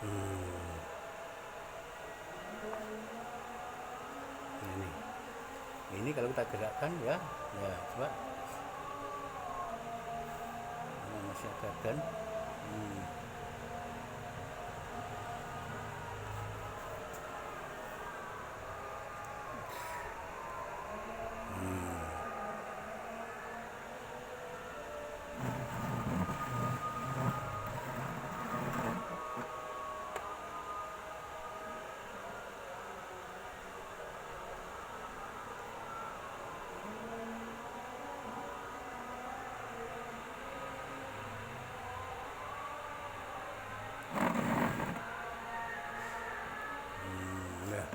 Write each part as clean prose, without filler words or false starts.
Hmm, ini kalau kita gerakkan ya, ya coba. Masih ada dan ya.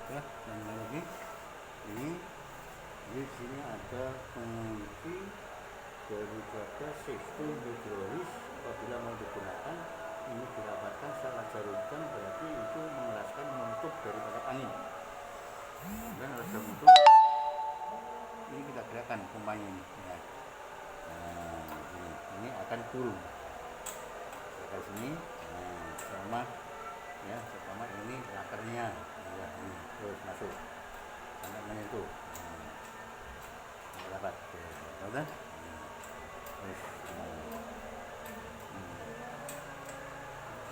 Ya, yang lagi ini di sini ada kunci daripada sistem hidrolis. Apabila mau digunakan, ini dirapatkan secara jarukan, berarti itu mengeraskan menutup daripada angin. Dan harus menutup. Ini kita gerakan pompanya ini. Ya. Nah, ini akan turun ke sini. Nah, sama ya, pertama ini lakernya ya, ini terus masuk sampai menyentuh dapat ya, terus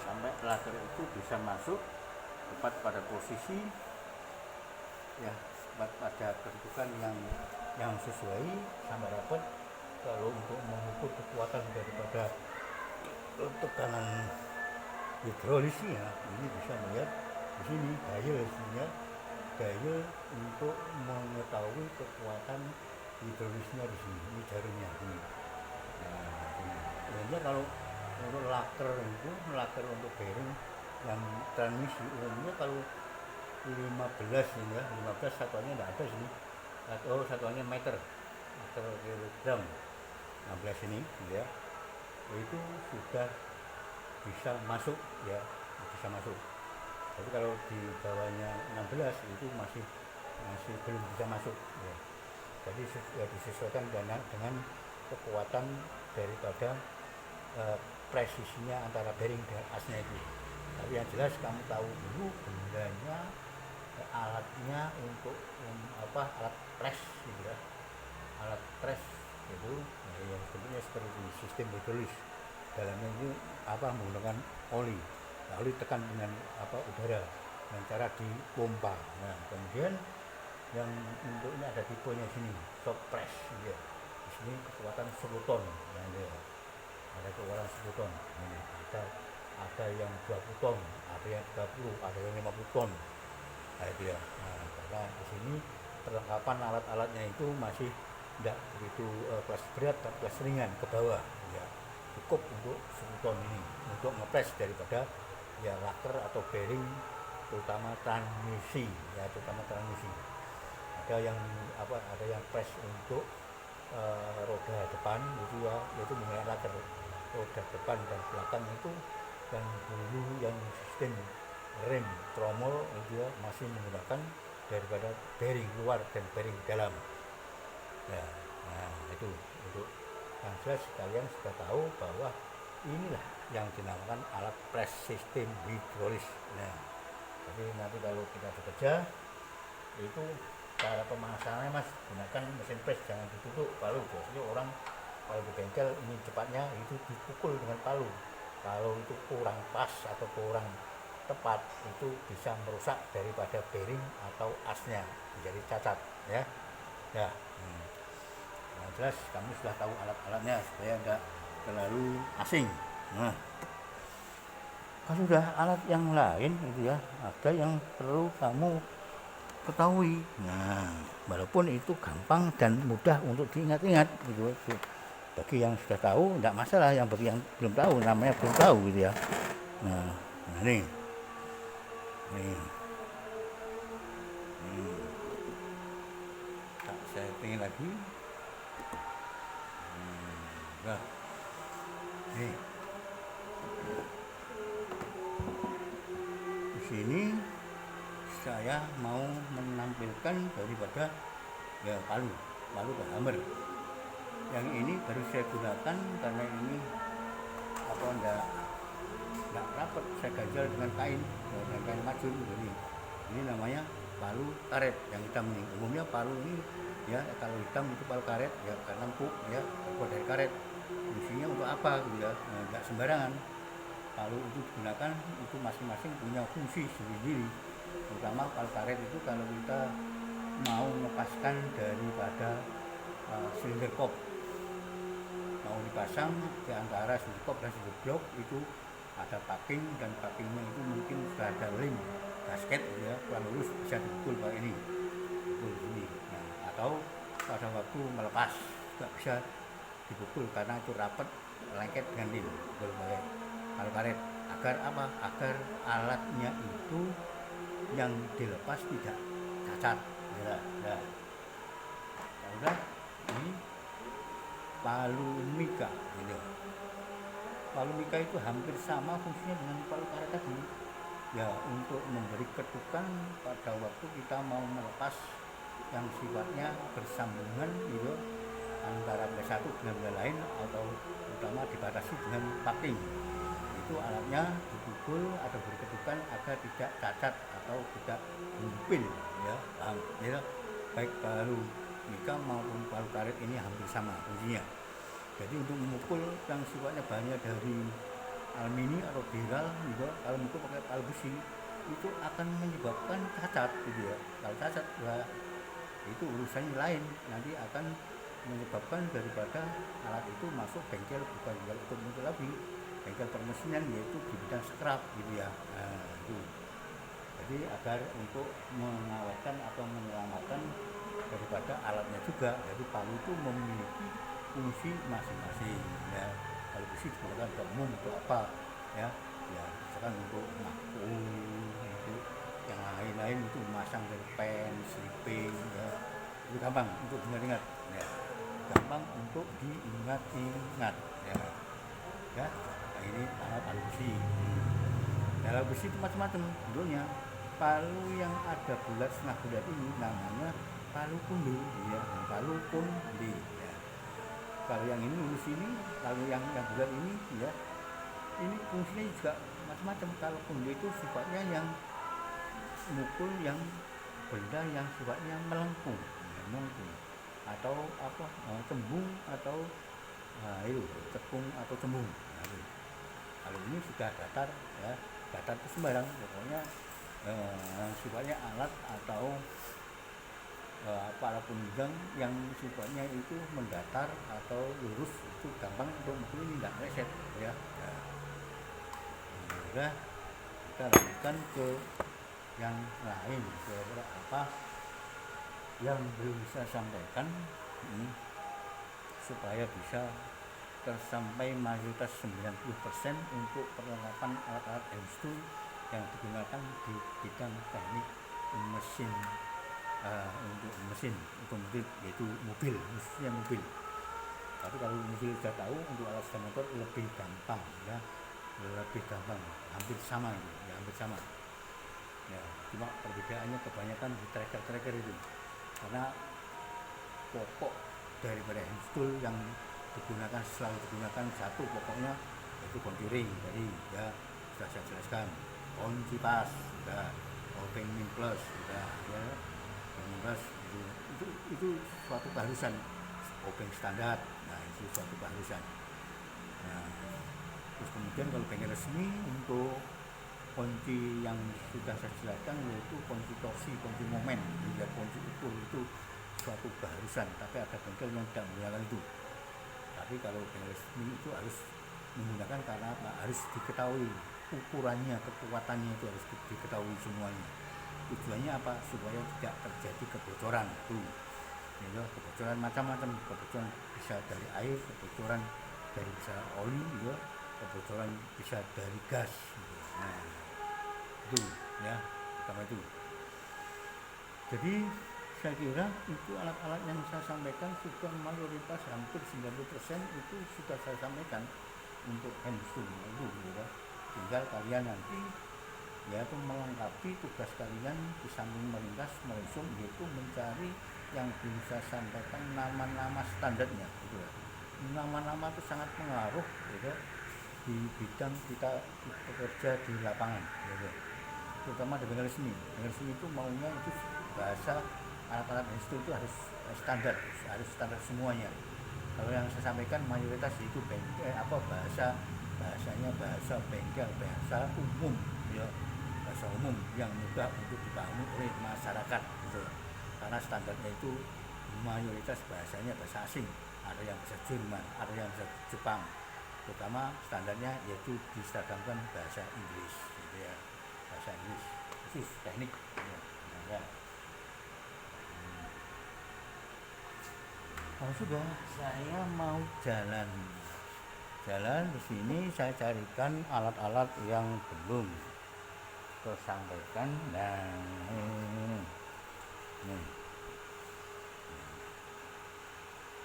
sampai laker itu bisa masuk tepat pada posisi ya, tepat pada kedudukan yang sesuai sampai dapat. Kalau untuk mengukur kekuatan daripada tekanan hidrolisnya, ini bisa melihat di sini daya untuk mengetahui kekuatan hidrolisnya di sini. Ini jarumnya ini. Nah, ini kalau untuk laker untuk bearing yang transmisi umumnya kalau 15 ini ya, 15 satuannya tidak ada sini, atau satuannya meter kilogram. 16 ini ya, itu sudah bisa masuk ya, bisa masuk. Tapi kalau di bawahnya 16 itu masih belum bisa masuk ya. Jadi ya, disesuaikan dengan kekuatan daripada presisinya antara bearing dan asnya itu. Tapi yang jelas kamu tahu dulu bendanya, alatnya untuk alat press gitu ya. Alat press itu yang sebenarnya seperti sistem hidrolis. Dalamnya ini menggunakan oli. Nah, oli tekan dengan udara dengan cara dipompa. Nah, kemudian yang untuk ini ada tipenya sini, shock press ya. Di sini kekuatan 10 ton. Nah, ya. Ada kekuatan 10 ton. Ini ada yang 20 ton, ada yang 30, ada yang 50 ton. Nah, itu ya. Nah, karena di sini perlengkapan alat-alatnya itu masih tidak begitu kelas berat dan kelas ringan ke bawah ya. Cukup untuk 10 ton ini untuk ngepres daripada ya laker atau bearing, terutama transmisi ya, ada yang press untuk roda depan itu ya, yaitu menggunakan laker. Roda depan dan belakang itu yang dulu yang sistem rem tromol itu ya, masih menggunakan daripada bearing luar dan bearing dalam ya. Nah, itu untuk yang jelas kalian sudah tahu bahwa inilah yang dinamakan alat press sistem hidrolis. Nah, jadi nanti kalau kita bekerja itu cara pemasangannya mas, gunakan mesin press, jangan ditutup palu. Biasanya orang kalau di bengkel ini cepatnya itu dipukul dengan palu. Kalau itu kurang pas atau kurang tepat, itu bisa merusak daripada bearing atau asnya, menjadi cacat ya. Ya. Nah, jelas kamu sudah tahu alat-alatnya supaya tidak terlalu asing. Nah, kalau sudah alat yang lain itu ya, ada yang perlu kamu ketahui. Nah, walaupun itu gampang dan mudah untuk diingat-ingat gitu. bagi yang sudah tahu tidak masalah, yang bagi yang belum tahu namanya belum tahu gitu ya. Nah, ini tak setting lagi. Nah, ini di sini saya mau menampilkan daripada ya palu dan hammer. Yang ini baru saya gunakan karena ini apa enggak rapat, saya ganjal dengan kain majun ini namanya palu karet yang hitam ini. Umumnya palu ini ya kalau hitam itu palu karet ya karena empuk ya, terbuat dari karet. Fungsinya untuk apa gitu ya, nggak sembarangan. Palu itu digunakan itu masing-masing punya fungsi sendiri. Terutama palu karet itu kalau kita mau melepaskan daripada silinder kop, mau dipasang di antara silinder kop dan silinder blok itu ada packing, dan packingnya itu mungkin sudah ada lem gasket ya, kurang lurus bisa dipukul pakai ini, Nah, atau pada waktu melepas juga bisa dipukul karena itu rapat lengket dengan lem pakai palu karet. Agar apa? Agar alatnya itu yang dilepas tidak cacat ya. Nah, udah ini palu mika gitu. Palu mika itu hampir sama fungsinya dengan palu karet tadi ya, untuk memberi ketukan pada waktu kita mau melepas yang sifatnya bersambungan gitu antara benda satu dengan benda lain, atau terutama dibatasi dengan packing. Itu alatnya dipukul atau beri ketukan agar tidak cacat atau tidak mengumpil ya, paham ya. Baik palu mika maupun palu karet ini hampir sama fungsinya. Jadi untuk memukul yang sifatnya bahannya dari alumini atau beral juga, kalau mukul pakai palu besi itu akan menyebabkan cacat gitu ya. Kalau cacat ya itu urusannya lain, nanti akan menyebabkan daripada alat itu masuk bengkel, bukan bengkel otomotif lagi, bengkel permesinan, yaitu di bidang scrap gitu ya. Nah, itu jadi agar untuk mengawetkan atau menyelamatkan daripada alatnya juga. Jadi palu itu memiliki fungsi masing-masing ya. Kalau besi digunakan untuk umum untuk apa ya, misalkan untuk makul, untuk yang lain-lain itu memasang pen, slipping ya, itu gampang untuk diingat-ingat ya, gampang untuk diingat-ingat ya. Nah, ini palu besi. Palu besi itu macam-macam bentuknya. Palu yang ada bulat setengah bulat ini namanya palu kundi ya, palu kundi ya. Kalau yang ini lurus ini, kalau yang bulat ini ya, ini fungsinya juga macam-macam. Kalau kundi itu sifatnya yang mukul yang benda yang sifatnya melengkung ya, atau apa cembung atau itu cekung atau cembung. Nah, kalau ini sudah datar ya, datar itu sembarang pokoknya sifatnya alat atau para penunjang yang sifatnya itu mendatar atau lurus, itu gampang untuk mukul, ini tidak meleset ya. Nah, kita lanjutkan ke yang lain, ke apa yang belum saya sampaikan ini supaya bisa tersampai mayoritas 90% untuk perlengkapan alat-alat hand tool yang digunakan di bidang teknik mesin untuk mesin otomotif, yaitu mobil, khususnya mobil. Tapi kalau mobil sudah tahu, untuk alat sepeda motor lebih gampang ya, lebih gampang, hampir sama itu ya, hampir sama ya, cuma perbedaannya kebanyakan di tracker itu, karena pokok daripada hand tool yang digunakan selalu digunakan satu pokoknya, yaitu kunci ring tadi ya, sudah saya jelaskan, kunci pas sudah, opening plus sudah ya, plus itu suatu keharusan, opening standar, nah itu suatu keharusan. Nah, terus kemudian kalau bengkel resmi untuk kunci yang sudah saya jelaskan, yaitu kunci torsi, kunci momen, hingga kunci ukur, itu suatu keharusan, tapi ada bengkel yang tidak menggunakan itu. Tapi kalau bengkel resmi itu harus menggunakan, karena harus diketahui ukurannya, kekuatannya itu harus diketahui semuanya. Tujuannya apa? Supaya tidak terjadi kebocoran itu. gitu. Kebocoran macam-macam, kebocoran bisa dari air, kebocoran dari bisa oli gitu, kebocoran bisa dari gas gitu. Nah itu ya, pertama itu. Jadi saya kira itu alat-alat yang saya sampaikan sudah mayoritas hampir 90% itu sudah saya sampaikan untuk handphone itu gitu. Tinggal kalian nanti yaitu melengkapi tugas kalian di samping melintas meresum, yaitu mencari yang bisa sampaikan nama-nama standarnya gitu ya. Nama-nama itu sangat mengaruh gitu di bidang kita bekerja di lapangan gitu. Terutama di bengkel resmi. Bengkel resmi itu maunya itu bahasa alat-alat itu harus standar, harus standar semuanya. Kalau yang saya sampaikan mayoritas itu bengkel bahasanya bahasa bengkel, bahasa umum ya, bahasa umum yang mudah untuk dipahami oleh masyarakat gitu. Karena standarnya itu mayoritas bahasanya bahasa asing, ada yang bahasa Jerman, ada yang bahasa Jepang, terutama standarnya yaitu diseragamkan bahasa Inggris gitu ya, bahasa Inggris khusus teknik ya. Oh sudah, saya mau jalan di sini, saya carikan alat-alat yang belum tersampaikan. Nah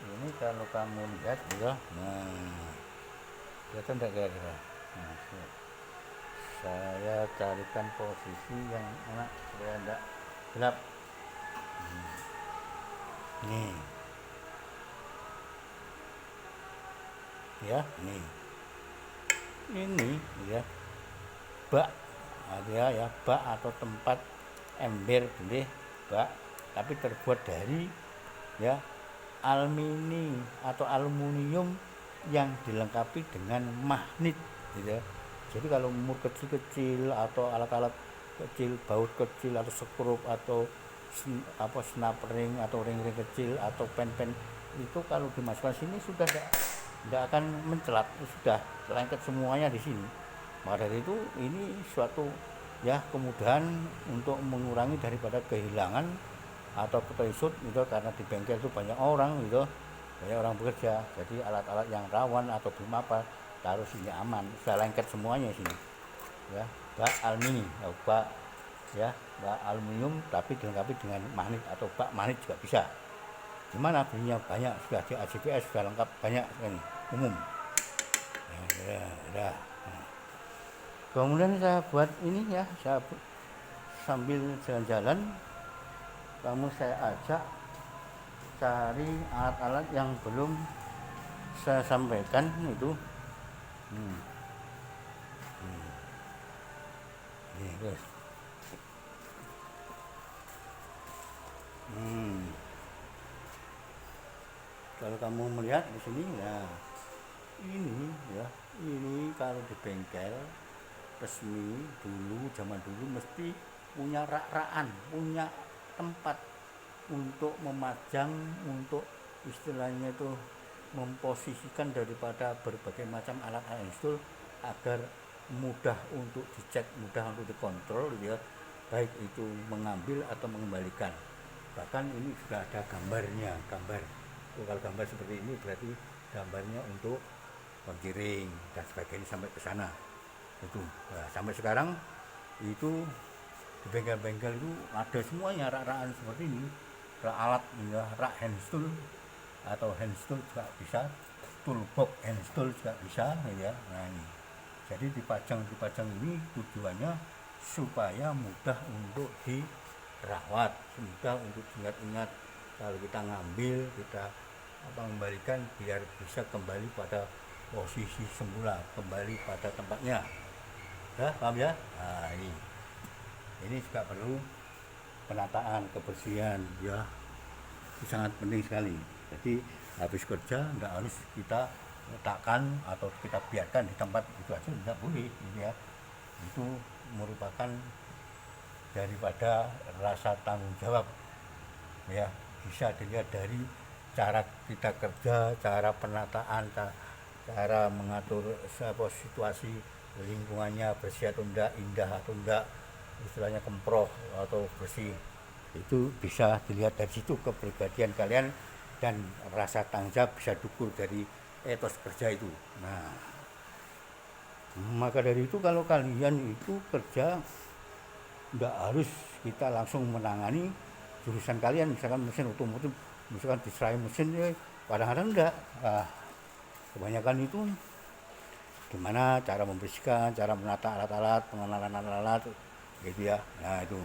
ini kalau kamu lihat ya, nah kelihatan tidak kira-kira. Nah, saya carikan posisi yang enak supaya tidak gelap. Nih ya, ini ya bak ya, bak atau tempat ember boleh bak, tapi terbuat dari ya aluminium yang dilengkapi dengan magnet gitu ya. Jadi kalau umur kecil-kecil atau alat-alat kecil, baut kecil atau skrup atau snap-ring atau ring-ring kecil atau pen-pen itu kalau dimasukkan sini sudah tidak akan mencelat, sudah lengket semuanya di sini. Maka dari itu ini suatu ya kemudahan untuk mengurangi daripada kehilangan atau ketersut gitu, karena di bengkel itu banyak orang gitu, banyak orang bekerja, jadi alat-alat yang rawan atau belum apa taruh sini aman, sudah lengket semuanya sini ya. Bak aluminium bak aluminium tapi dilengkapi dengan magnet atau bak magnet juga bisa. Gimana belinya banyak, sudah di AJPS sudah lengkap banyak ini umum ya. Kemudian saya buat ini ya, saya sambil jalan-jalan kamu saya ajak cari alat-alat yang belum saya sampaikan itu. Terus kalau kamu melihat di sini ya, ini kalau di bengkel resmi dulu, zaman dulu mesti punya rak-rakan, punya tempat untuk memajang, untuk istilahnya itu memposisikan daripada berbagai macam alat-alat install agar mudah untuk dicek, mudah untuk dikontrol ya, baik itu mengambil atau mengembalikan. Bahkan ini sudah ada gambarnya, kalau gambar seperti ini berarti gambarnya untuk penggiring dan sebagainya sampai ke sana itu. Nah, sampai sekarang itu di bengkel-bengkel itu ada semuanya rak-rakan seperti ini, rak alat ya, rak handstool atau handstool juga bisa, toolbox handstool juga bisa ya. Nah ini jadi dipajang ini tujuannya supaya mudah untuk dirawat, mudah untuk diingat-ingat kalau kita ngambil, kita mengembalikan biar bisa kembali pada posisi semula, kembali pada tempatnya ya, paham ya. Nah ini juga perlu penataan, kebersihan ya, itu sangat penting sekali. Jadi habis kerja nggak harus kita letakkan atau kita biarkan di tempat itu aja, tidak boleh gitu ya. Itu merupakan daripada rasa tanggung jawab ya, bisa dilihat dari cara kita kerja, cara penataan, cara mengatur situasi lingkungannya bersih atau enggak, indah atau enggak, istilahnya kemproh atau bersih Itu bisa dilihat dari situ kepribadian kalian dan rasa tanggung jawab bisa diukur dari etos kerja itu. Nah, maka dari itu kalau kalian itu kerja nggak harus kita langsung menangani jurusan kalian, misalkan mesin otomotif, misalkan diserahin mesin ya kadang-kadang enggak. Kebanyakan itu gimana cara membersihkan, cara menata alat-alat, pengenalan alat-alat gitu ya. Nah itu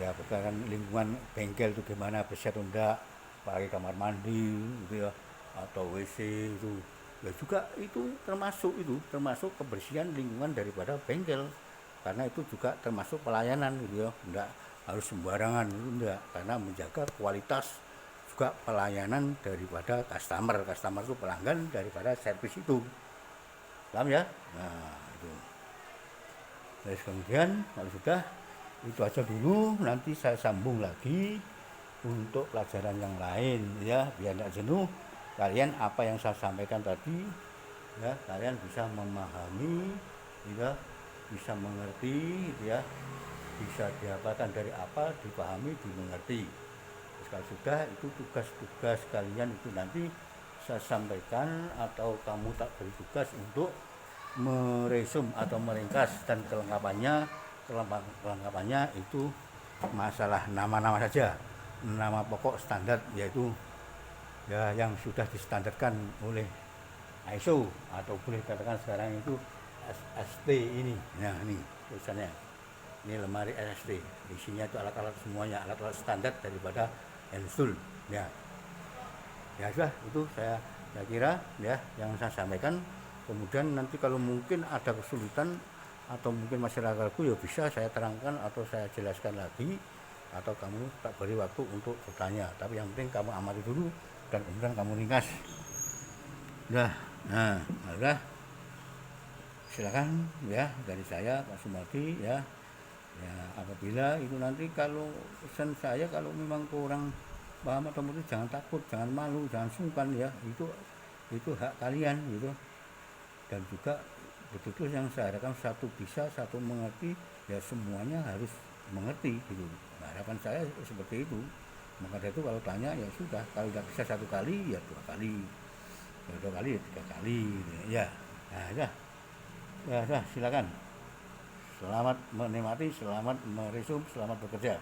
ya bukan lingkungan bengkel itu gimana bersih atau enggak, apalagi kamar mandi gitu ya, atau WC itu ya juga itu termasuk kebersihan lingkungan daripada bengkel, karena itu juga termasuk pelayanan gitu ya, enggak harus sembarangan itu enggak, karena menjaga kualitas juga pelayanan daripada customer itu pelanggan daripada servis itu, paham ya. Nah itu terus kemudian kalau sudah itu aja dulu, nanti saya sambung lagi untuk pelajaran yang lain ya, biar tidak jenuh kalian. Apa yang saya sampaikan tadi ya kalian bisa memahami ya, bisa mengerti ya, bisa didapatkan dari apa, dipahami, dimengerti. Terus kalau sudah itu tugas-tugas kalian itu nanti saya sampaikan atau kamu tak beri tugas untuk meresum atau meringkas, dan kelengkapannya itu masalah nama-nama saja, nama pokok standar, yaitu ya yang sudah distandarkan oleh ISO atau boleh dikatakan sekarang itu SST ini. Nah ini tulisannya, ini lemari SST, isinya itu alat-alat semuanya, alat-alat standar daripada Ensul ya. Ya sudah, itu saya kira ya yang saya sampaikan. Kemudian nanti kalau mungkin ada kesulitan atau mungkin masih ragu-ragu ya bisa saya terangkan atau saya jelaskan lagi, atau kamu tak beri waktu untuk bertanya. Tapi yang penting kamu amati dulu dan kemudian kamu ringkas. Nah, udah silakan ya dari saya Pak Sumardi ya. Ya apabila itu nanti kalau pesan saya kalau memang kurang paham atau mungkin jangan takut, jangan malu, jangan sungkan ya, itu hak kalian gitu. Dan juga betul-betul yang saya harapkan satu bisa, satu mengerti, ya semuanya harus mengerti gitu. Nah, harapan saya seperti itu. Maka dari itu kalau tanya ya sudah, kalau tidak bisa satu kali ya dua kali, ya dua kali ya tiga kali gitu ya. Nah ya silakan. Selamat menikmati, selamat meresum, selamat bekerja.